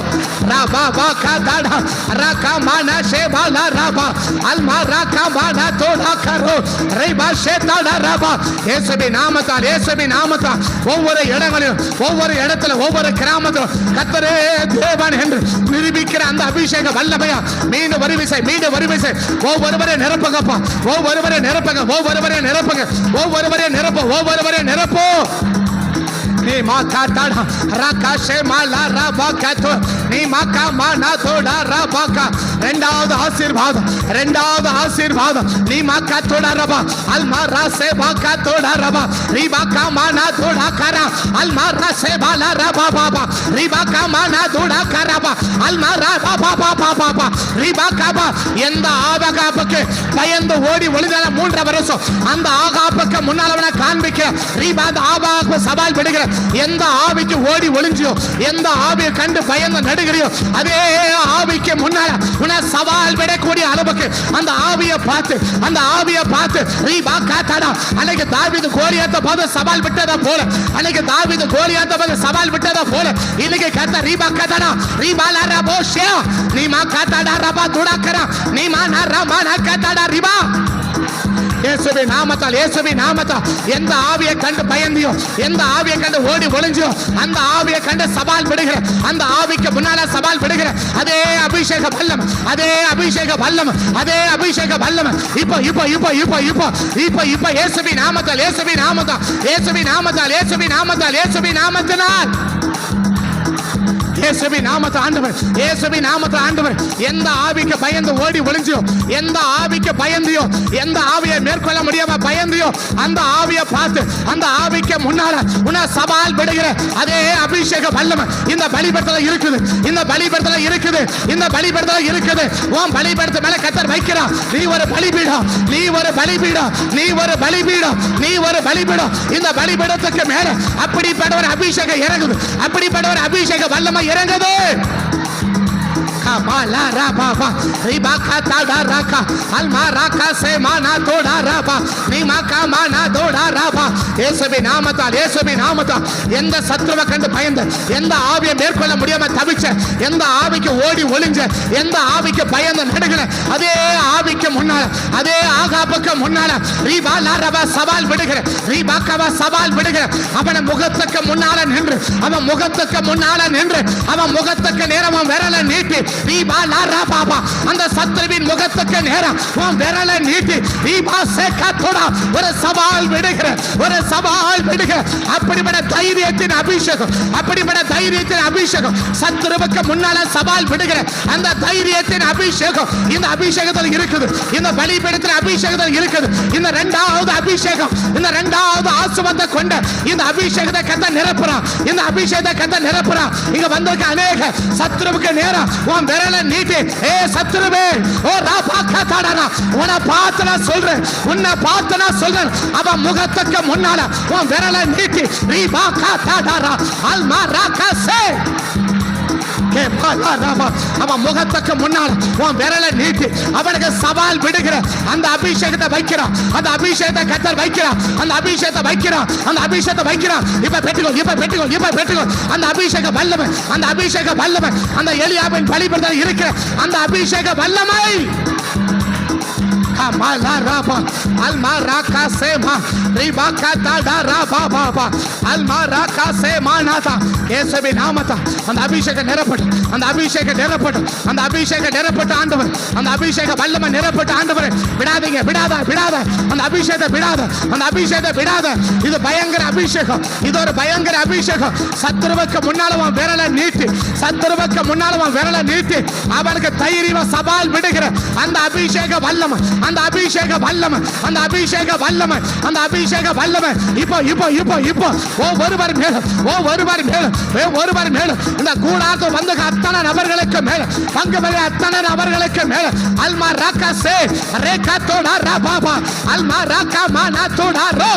ராபா பாகா தாடா ராகா மானா ஷேபாலா ராபா அல்மா ராகா மானா தோடா கரோ ரைபா ஷேதாடா ராபா. இயேசுவின் நாமத்தால், இயேசுவின் நாமத்தால் ஒவ்வொரு இடங்களிலும், ஒவ்வொரு இடத்துல, ஒவ்வொரு கிராமத்திலும் கர்த்தரே தேவன் என்று நிரூபிக்கிற அந்த அபிஷேக வல்லமையா மீண்டும் வருவிசை, மீண்டும் வருவிசை. ஒவ்வொருவரை நிரப்புங்கப்பா, ஒவ்வொருவரை நிரப்புங்க, ஒவ்வொருவரை நிரப்புங்க, ஒவ்வொருவரை நிரப்போ, ஒவ்வொருவரை நிரப்போ. நீ மாக்கா தாடா ராகா ஷேமாலா ராபாகா தோ நீ மாக்கா மானா தோடா ராபாகா. இரண்டாவது ஆசீர்வாதம், இரண்டாவது ஆசீர்வாதம் நீ மாக்கா தோடா ரபா அல்மா ராசே பாகா தோடா ரபா ரிபாகா மானா தோடா கரா அல்மா ராசே பாலா ரபா பாபா ரிபாகா மானா தோடா கரபா அல்மா ரபா பாபா பாபா ரிபாகா பா. எந்த ஆகாபுக்கு பயந்து ஓடி ஒளிதான 3 வருஷம் அந்த ஆகாபுக்கு முன்னால காண்பிக்க ரிபா ஆகாபு சவால் விடுகிற எந்த ஆவிக்கு ஓடி ஒளிஞ்சியோ, எந்த ஆவியை கண்டு பயந்து நடுகிறியோ அதே ஆவிக்கு முன்னால உன்னை சவால் விடக்கூடிய அளவுக்கு அந்த ஆவியை பார்த்து, அந்த ஆவியை பார்த்து ரீபா காத்தாடா. அன்னைக்கு தாவீது கோலியாத்தை பார்த்து சவால் விட்டதா போல, அன்னைக்கு தாவீது கோலியாத்தை பார்த்து சவால் விட்டதா போல இன்னைக்கு கத்த ரீபா காத்தாடா ரீபா லாரா போஷியா நீ மா காத்தாடா ரபா துடாக்கரா நீ மா நாரா மா நா காத்தாடா ரிபா. இயேசுவின் நாமத்தால், இயேசுவின் நாமத்தால் எந்த ஆவியை கண்டு பயந்தியோ, எந்த ஆவியை கண்டு ஓடி ஒளிஞ்சியோ அந்த ஆவியை கண்டு சவால் விடுகிற, அந்த ஆவிக்கு முன்னால சவால் விடுகிற அதே அபிஷேக வல்லம், அதே அபிஷேக வல்லம், அதே அபிஷேக வல்லம் இப்போ இப்போ இப்போ இப்போ இப்போ இப்போ இப்போ இயேசுவின் நாமத்தால், இயேசுவின் நாமத்தால், இயேசுவின் நாமத்தால், இயேசுவின் நாமத்தால், இயேசுவின் நாமத்தினால் இயேசுவின் நாமத்தில் ஆண்டவர், இயேசுவின் நாமத்தில் ஆண்டவர், எந்த ஆவிக்கு பயந்து ஓடி ஒளிஞ்சியோ, எந்த ஆவிக்கு பயந்தியோ, எந்த ஆவியை மேற்கொள்ள முடியாம பயந்தியோ, அந்த ஆவியை பார்த்து அந்த ஆவிக்கு முன்னால உன்னை சவால் விடுகிற அதே அபிஷேக வல்லமை இந்த பலிபீடத்துல இருக்குது, இந்த பலிபீடத்துல இருக்குது, இந்த பலிபீடத்துல இருக்குது. உன் பலிபீடத்து மேல கர்த்தர் வைக்கிறார். நீ ஒரு பலிபீடம், நீ ஒரு பலிபீடம், நீ ஒரு பலிபீடம், நீ ஒரு பலிபீடம். இந்த பலிபீடத்துக்கு மேல அப்படிப்பட்ட ஒரு அபிஷேகம் இறங்குது, அப்படிப்பட்ட ஒரு அபிஷேக வல்லமை இறங்குது. Kamala Rababa, Ribaka Tada Raka, Alma Raka Semana Toda Raba, Nimaka Mana Toda Raba, Yesubi Namata, Yesubi Namata, எந்த சத்துருவை கண்டு பயந்து, எந்த ஆவியை மேற்கொள்ள முடியாம தவிச்ச, எந்த ஆவிக்கு ஓடி ஒளிஞ்ச, எந்த ஆவிக்கு பயந்து நடுகிற அதே ஆவிக்கு முன்னால, அதே ஆகாப்புக்கு முன்னால ரீபாலா ரபா சவால் விடுகிற, ரீபாக்காவா சவால் விடுகிற, அவன முகத்துக்கு முன்னால நின்று, அவன் முகத்துக்கு முன்னால நின்று, அவன் முகத்துக்கு நேரம் விரல நீட்டி அந்த சத்துருவின் முகத்துக்கு நேரம் உன் விரலை நீட்டி ஒரு சவால் விடுகிற, ஒரு சவால் விடுகிற. அப்படிப்பட்ட தைரியத்தின் அபிஷேகம், அப்படிப்பட்ட தைரியத்தின் அபிஷேகம், சத்துருவுக்கு முன்னால சவால் விடுகிற அந்த தைரியத்தின் அபிஷேகம் இந்த அபிஷேகத்தில் இருக்குது, இந்த பலிபீடத்தின் அபிஷேகத்தில் இருக்குது. இந்த இரண்டாவது அபிஷேகம், இந்த இரண்டாவது ஆசீர்வாதத்தை கொண்ட இந்த அபிஷேகத்தை கர்த்தர் நிரப்புறான், இந்த அபிஷேகத்தை கர்த்தர் நிரப்புறான். இங்க வந்திருக்க அநேக சத்துருவுக்கு நேரம் உன் விரலை நீட்டி, ஏ சத்துருவே, ஓ ராபாக்கா தாடானா, உன்னை பார்த்து நான் சொல்றேன், உன்னை பார்த்து நான் சொல்றேன், அவன் முகத்துக்கு முன்னால உன் விரலை நீட்டி, ரீபாக்கா தாடாரா அல்மா ராக்கா சே, அவன் முகத்துக்கு முன்னால் உன் விரலை நீட்டி அவனுக்கு சவால் விடுகிற அந்த அபிஷேகத்தை வைக்கிறான், அந்த அபிஷேகத்தை கர்த்தர் வைக்கிறான், அந்த அபிஷேகத்தை வைக்கிறான், அந்த அபிஷேகத்தை வைக்கிறான். இப்ப பெற்றுக்கோ, இப்ப பெற்றுக்கோ, இப்ப பெற்றுக்கோ அந்த அபிஷேக வல்லமை, அந்த அபிஷேக வல்லமை, அந்த எலியாவின் பலிபீடத்தில் இருக்கிற அந்த அபிஷேக வல்லமை. Kamala Raba, Almaraka Sema, Ribaka Tada Raba Baba, Almaraka Sema Nata, Yesubi Namata, and Abhisheka Neraput, and Abhisheka Neraput, and Abhisheka Neraput Andavar, and Abhisheka Balama Neraput Andavar, Bidada, Bidada, Bidada, and Abhisheka Bidada, and Abhisheka Bidada, is a Bayangar Abhisheka, either Bayangar Abhisheka, Saturvaka Munala Verala Niti, Saturvaka Munala Verala Niti, Abaraka Tairiva Sabal Bidigra, and the Abhisheka Balama. அந்த அபிஷேக வல்லமை, அந்த அபிஷேக வல்லமை, அந்த அபிஷேக வல்லமை இப்போ இப்போ இப்போ இப்போ ஒருவர் மேல, ஒருவர் மேல, ஒருவர் மேல, இந்த கூடாரத்து வந்து அத்தனை நபர்களுக்கு மேல, பங்கு பெற அத்தனை நபர்களுக்கு மேல, அல்மா ராக்கா சே ரேகா தோடா ரா பாபா, அல்மா ராக்கா மானா தோடா ரோ.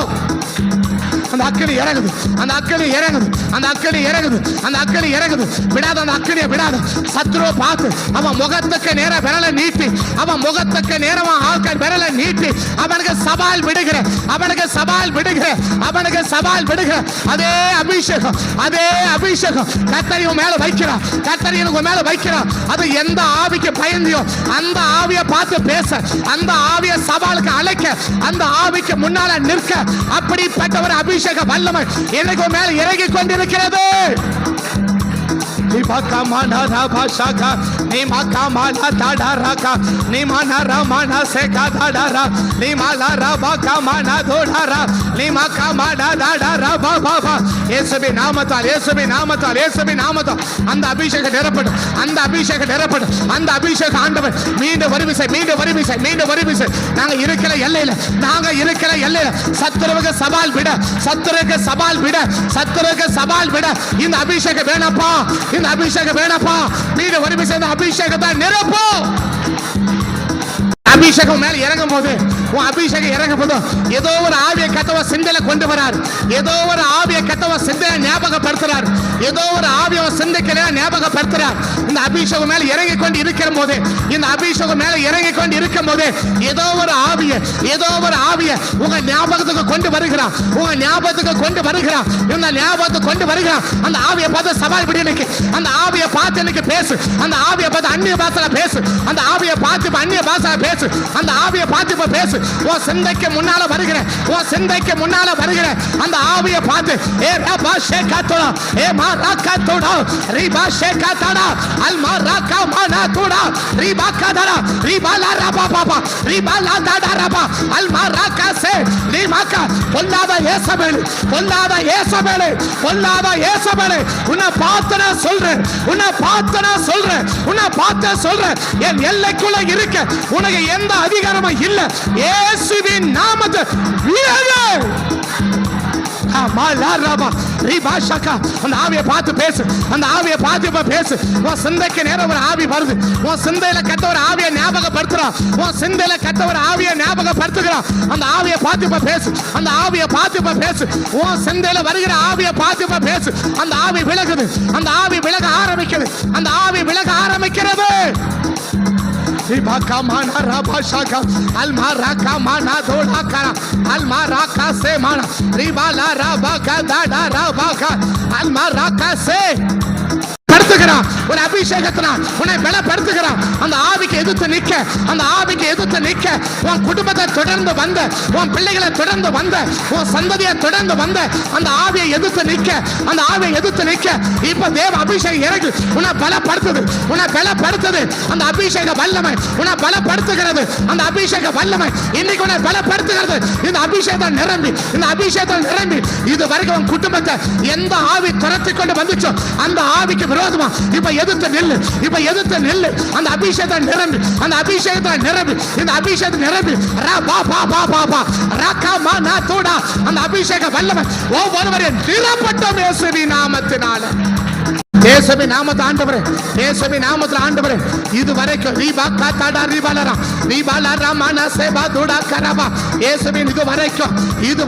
அந்த அக்கினி இறங்குது, அந்த அக்கினி இறங்குது, அந்த அக்கினி இறங்குது, அந்த அக்கினி இறங்குது. விடாத, அந்த அக்கினியை விடாத. சத்துருவை பார்த்து அவன் முகத்துக்கு நேர விரலை நீட்டி, அவன் முகத்துக்கு நேரமா ஆட்கள் விரலை நீட்டி அவனுக்கு சவால் விடுகிற, அவனுக்கு சவால் விடுகிற, அவனுக்கு சவால் விடுகிற அதே அபிஷேகம், அதே அபிஷேகம் கர்த்தர் மேல வைக்கிறான், கர்த்தர் உங்க மேல வைக்கிறான். அது எந்த ஆவிக்கு பயந்தியோ அந்த ஆவியை பார்த்து பேச, அந்த ஆவியை சவாலுக்கு அழைக்க, அந்த ஆவிக்கு முன்னால நிற்க, அப்படிப்பட்ட ஒரு அபிஷேகம் வல்லமை எனக்கு மேல இறங்கி கொண்டிருக்கிறது. Nimakamana Rabashaka, Nimakamana Tadaraka, Nimana Ramana Sekadara, Nimala Rabakamana Dodara, Nimakamana Dadara Baba, Yesubi Namata, Yesubi Namata, Yesubi Namata, and the Abhishek Deraput, and the Abhishek Deraput, and the Abhishek Andavan, mean the Varibis, mean the Varibis, mean the Varibis, Nanga Irikala Yella, Nanga Irikala Yella, Saturaka Sabal Bida, Saturaka Sabal Bida, Saturaka Sabal Bida, in the Abhishek Benapa, in the Abhishek Benapa, mean the Varibis and the Abhishek Nerapo. அபிஷேகம் மேல இறங்கும் போது உன் அபிஷேகம் இறங்கும் போது ஏதோ ஒரு ஆவிய கத்தவ சிந்தையில கொண்டு வரார், ஏதோ ஒரு ஆவிய கத்தவ சிந்தையில ஞாபகப்படுத்துறார், ஏதோ ஒரு ஆவிய சிந்தைக்கு ஞாபகப்படுத்துறார். இந்த அபிஷேகம் மேல இறங்கி கொண்டு இருக்கிற போது, இந்த அபிஷேகம் மேல இறங்கி கொண்டு இருக்கும் போது ஏதோ ஒரு ஆவிய, ஏதோ ஒரு ஆவிய உங்க ஞாபகத்துக்கு கொண்டு வருகிறான், உங்க ஞாபகத்துக்கு கொண்டு வருகிறான், இந்த ஞாபகத்துக்கு கொண்டு வருகிறான். அந்த ஆவிய பார்த்து சவால் விடு, எனக்கு அந்த ஆவிய பார்த்து எனக்கு பேசு, அந்த ஆவிய பார்த்து அந்நிய பாஷையில பேசு, அந்த ஆவிய பார்த்து அந்நிய பாஷையில பேசு, அந்த ஆவிய பார்த்து இப்ப பேசு. உன் சிந்தைக்கு முன்னால வருகிற உன் சிந்தைக்கு முன்னால வருகிற அந்த ஆவியை பார்த்து ஏ ரபா ஷேகாத்தோடா ஏ மா ராகாத்தோடா ரிபா ஷேகாத்தடா அல்மா ராகா மானா தோடா ரிபா கதடா ரிபா லா ரபா பாபா ரிபா லா தடா ரபா அல்மா ராகா சே ரிமாகா பொல்லாத ஏசபேல் பொல்லாத ஏசபேல் பொல்லாத ஏசபேல் உன்னை பார்த்து நான் சொல்றேன் உன்னை பார்த்து நான் சொல்றேன் உன்னை பார்த்து சொல்றேன் என் எல்லைக்குள்ள இருக்க உனக்கு எந்த அதிகாரமும் இல்ல இயேசுவின் நாமத்தை விலகு. அந்த ஆவியை பார்த்து பேசு அந்த ஆவியை பார்த்து இப்ப பேசு உன் சிந்தைக்கு நேரம் ஒரு ஆவி வருது உன் சிந்தையில கெட்ட ஒரு ஆவியை ஞாபகப்படுத்துறான் உன் சிந்தையில கெட்ட ஒரு ஆவியை ஞாபகப்படுத்துகிறான் அந்த ஆவியை பார்த்து இப்ப பேசு அந்த ஆவியை பார்த்து இப்ப பேசு உன் சிந்தையில வருகிற ஆவியை பார்த்து இப்ப பேசு அந்த ஆவி விலகுது அந்த ஆவி விலக ஆரம்பிக்குது அந்த ஆவி விலக ஆரம்பிக்கிறது. Mana rabashaka almaraka mana dolakara almaraka se mana ribala rabaka dada rabaka almaraka se படுத்துகிறான் ஒரு அபிஷேகத்தினால் உன்னை பலப்படுத்துகிறான். அந்த ஆவிக்கு எதிர்த்து நிற்க அந்த ஆவிக்கு எதிர்த்து நிற்க உன் குடும்பத்தை தொடர்ந்து வந்த உன் பிள்ளைகளை தொடர்ந்து வந்த உன் சந்ததியை தொடர்ந்து வந்த அந்த ஆவியை எதிர்த்து நிற்க அந்த ஆவியை எதிர்த்து நிற்க இப்ப தேவ அபிஷேகம் இறங்கி உன்னை பலப்படுத்துது உன்னை பலப்படுத்துது அந்த அபிஷேக வல்லமை உன்னை பலப்படுத்துகிறது அந்த அபிஷேக வல்லமை இன்னைக்கு உன்னை பலப்படுத்துகிறது. இந்த அபிஷேகம் நிரம்பி இந்த அபிஷேகம் நிரம்பி இது வரைக்கும் உன் குடும்பத்தை எந்த ஆவி துரத்தி கொண்டு வந்துச்சோ அந்த ஆவிக்கு விரோதமா இப்ப எதிர்த்து நெல்லு இப்ப எதிர்த்து நெல்லு அந்த அபிஷேகத்தை நிரம்பி அந்த அபிஷேகத்தை நிரம்பி இந்த அபிஷேகத்தை நிரம்பி அந்த அபிஷேக வல்லமை ஒவ்வொருவரையும் நிரப்பட்டும் இயேசுவின் நாமத்தினால. இயேசுவின் நாமத்தை ஆண்டவரே இயேசுவின் நாமத்தில் ஆண்டவரே இது வரைக்கும் ரீபா காத்தாடா ரீபாலரா ரீபாலரா மனசேபா துடா கரபா இயேசுவின் இது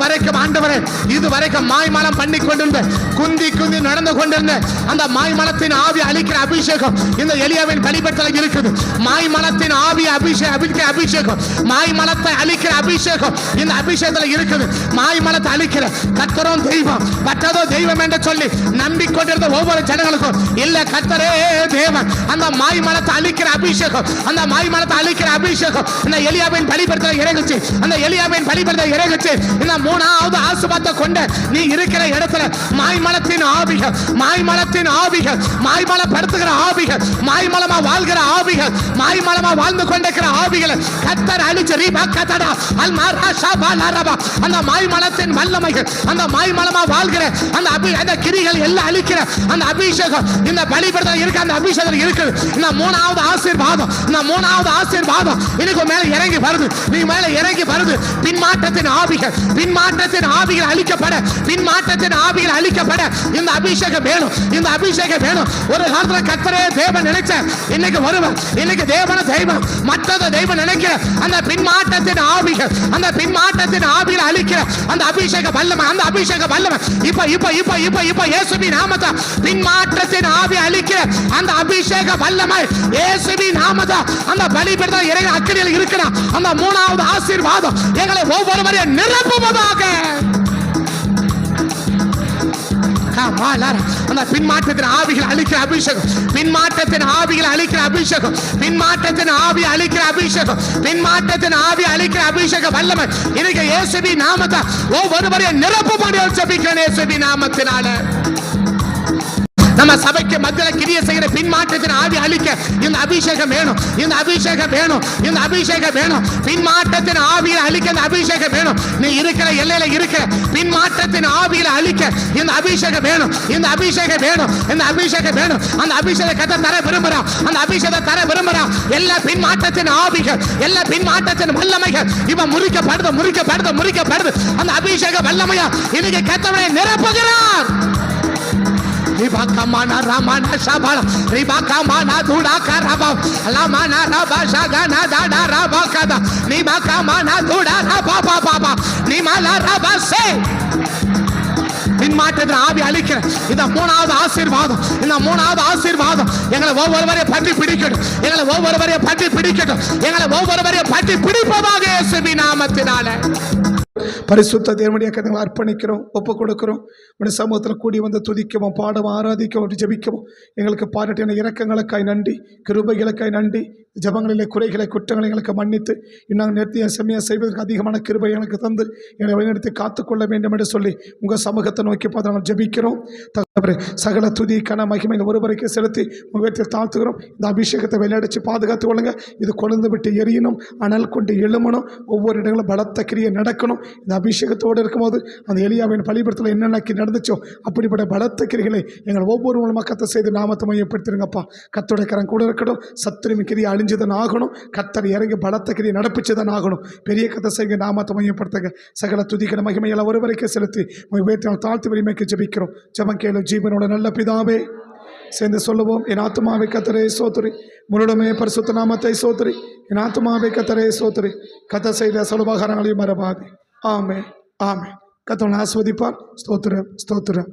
வரைக்கும் ஆண்டவரே இது வரைக்கும் மாய்மலம் பண்ணி கொண்டிருந்த குந்தி குந்தி நடந்து கொண்டிருந்த அந்த மாய்மலத்தின் ஆவி அழிக்கிற அபிஷேகம் இந்த எலியாவின் பலிபீடத்தில் இருக்குது. மாய்மலத்தின் ஆவி அபிஷேகம் மாய்மலத்தை அழிக்கிற அபிஷேகம் இந்த அபிஷேகத்தில் இருக்குது. மாய்மலத்தை அழிக்கிற கர்த்தரும் தெய்வம் மற்றதோ தெய்வம் என்று சொல்லி நம்பிக்கொண்டிருந்த ஒவ்வொரு ஜனங்களும் இல்ல கர்த்தரே தேவன். அந்த மாய்மலத்தை அழிக்கிற அபிஷேகம் அந்த மாய்மலத்தை அழிக்கிற அபிஷேகம் இந்த எலியாவின் பலிபீடத்தில் இறங்குச்சு. அந்த எலியாவின் பலிபீடத்தில் இறங்குச்சு. இந்த மூணாவது ஆசீர்வாதத்தை கொண்ட நீ இருக்கிற இடத்துல மாய்மலத்தின் ஆவிகள் மாய்மலத்தின் ஆவிகள் மாய்மலப்படுத்துகிற ஆவிகள் மாய்மலமா வாழ்கிற ஆவிகள் மாய்மலமா வாழ்ந்து கொண்டிருக்கிற ஆவிகளை கர்த்தர் அழிச்சு ரீபா கதடா அல்மாரா ஷபா லரபா அந்த மாய்மலத்தின் வல்லமைகள் அந்த மாய்மலமா வாழ்கிற அந்த கிரிகள் எல்லாம் அழிக்கிற அந்த அபிஷேகம் இந்த பலிபீடத்தில் இருக்க அந்த அபிஷேகம் இருக்குது. இந்த மூணாவது ஆசீர்வாதம் இன்னைக்கு மேல இறங்கி வருது நீ மேல இறங்கி வருது. பின்மாற்றத்தின் ஆவிகள் அழிக்கப்பட பின்மாற்றத்தின் ஆவிகள் அழிக்கப்பட இந்த அபிஷேகம் வேணும் இந்த அபிஷேகம் வேணும். ஒரு காலத்துல கர்த்தரே தேவன் நினைச்ச இன்னைக்கு வருவன் இன்னைக்கு தேவன தெய்வம் மற்றது தெய்வம் நினைக்கிற அந்த பின்மாற்றத்தின் ஆவிகள் அழிக்கிற அந்த அபிஷேக வல்லமை அந்த அபிஷேக வல்லமை இப்ப இயேசுவின் நாமத்தை பின்மாற்றத்தின் ஆவி அழிக்கிற அந்த அபிஷேக வல்லமை இயேசுவின் நாமத்தை அந்த பலிபீடத்தில் இறங்கி அக்கினியில் இருக்கிற அந்த மூணாவது ஆசீர்வாதம் எங்களை ஒவ்வொருவரையும் நிரப்புவதாக. அந்த பின்மாற்றத்தின் ஆவிகள் அழிக்கிற அபிஷேகம் பின்மாற்றத்தின் ஆவிகள் அழிக்கிற அபிஷேகம் பின்மாற்றத்தின் ஆவி அழிக்கிற அபிஷேகம் பின்மாற்றத்தின் ஆவி அழிக்கிற அபிஷேக வல்லமை இன்னைக்கு இயேசுவின் நாமத்தை ஒவ்வொருவரையும் நிரப்பும்படி ஜெபிக்கிறேன் இயேசுவின் நாமத்தினால. நம்ம சபைக்கு மத்தியில் கிரியை செய்கிற பின்மாற்றத்தின் ஆவி அழிக்க இந்த அபிஷேகம் வேணும் இந்த அபிஷேகம் வேணும் இந்த அபிஷேகம் வேணும். பின்மாற்றத்தின் ஆவியை அழிக்க இந்த அபிஷேகம் வேணும். நீ இருக்கிற எல்லையில இருக்கிற பின்மாற்றத்தின் ஆவியை அழிக்க இந்த அபிஷேகம் வேணும் இந்த அபிஷேகம் வேணும் இந்த அபிஷேகம் வேணும். அந்த அபிஷேகத்தை தர விரும்புறான் அந்த அபிஷேகத்தை தர விரும்புறான். எல்லா பின்மாற்றத்தின் ஆவிகள் எல்லா பின்மாற்றத்தின் வல்லமைகள் இவன் முறிக்கப்படுது அந்த அபிஷேக வல்லமையா இன்னைக்கு கர்த்தரை நிரப்புகிறார். Ribaka ramana shabala ribaka mana duda karaba lamana raba shagana dada rabakada ribaka mana duda raba baba nimala raba se பின்மாற்றத்தின் ஆவி அழிக்கிற இந்த மூணாவது ஆசீர்வாதம் எங்களை ஒவ்வொருவரையும் பற்றி பிடிக்கட்டும் எங்களை ஒவ்வொருவரையும் பற்றி பிடிப்பதாக இயேசுவின் நாமத்தினால. பரிசுத்த தேவனுடைய கரங்களை அர்ப்பணிக்கிறோம் ஒப்பு கொடுக்கிறோம். உடைய சமூகத்தில் கூடி வந்து துதிக்கவும் பாடவும் ஆராதிக்கவும் ஜெபிக்கவும் எங்களுக்கு பாராட்டின இரக்கங்களுக்காய் நன்றி கிருபைகளுக்காய் நன்றி ஜபங்களிலே குறைகளை குற்றங்களை எங்களுக்கு மன்னித்து இன்னும் நிறுத்திய செம்மையாக செய்வதற்கு அதிகமான கிருபை எனக்கு தந்து என்னை வழிநடத்தி காத்துக்கொள்ள வேண்டும் என்று சொல்லி உங்கள் சமூகத்தை நோக்கி பார்த்து நாங்கள் ஜெபிக்கிறோம். தகவல் சகல துதி கன மகிமையில் ஒருவரைக்கு செலுத்தி முகத்தில் தாழ்த்துகிறோம். இந்த அபிஷேகத்தை வெளியடிச்சு பாதுகாத்து கொள்ளுங்க. இது கொழுந்து விட்டு எரியணும், அனல் கொண்டு எழுமணும், ஒவ்வொரு இடங்களும் பலத்த கிரியை நடக்கணும். இந்த அபிஷேகத்தோடு இருக்கும்போது அந்த எலியாவின் பலிபடத்தில் என்னென்னக்கு நடந்துச்சோ அப்படிப்பட்ட பலத்த கிரிகளை எங்கள் ஒவ்வொரு மூலமாக கத்தை செய்து நாமத்தை மையப்படுத்திருங்கப்பா. கத்தோட கரம் கூட இருக்கட்டும். சத்துருவின் கிரியை அழிஞ்சுதான் ஆகணும். கத்தர் இறங்கி பலத்த கிரியை நடப்பிச்சுதான் ஆகணும். பெரிய கதை செய்ய நாமத்தை மையப்படுத்துங்க. சகல துதிக்கிற மகிமையெல்லாம் ஒருவரைக்கும் செலுத்தி உங்கள் தாழ்த்து வலிமைக்கு ஜெபிக்கிறோம். ஜெபம் கேளு ஜீவனோட நல்ல பிதாவே. சேர்ந்து சொல்லுவோம். என் ஆத்துமாவை கத்தரே சோத்துரி, முழுடமே பரிசுத்த நாமத்தை சோத்துரி. என் ஆத்துமாவை கத்தரே சோத்துரி, கத்த செய்த சொல்லுபகாரங்களையும் மறவாதே. ஆமே ஆமே. கத்தவனை ஆஸ்வதிப்பார். ஸ்தோத்திரம் ஸ்தோத்திரம்.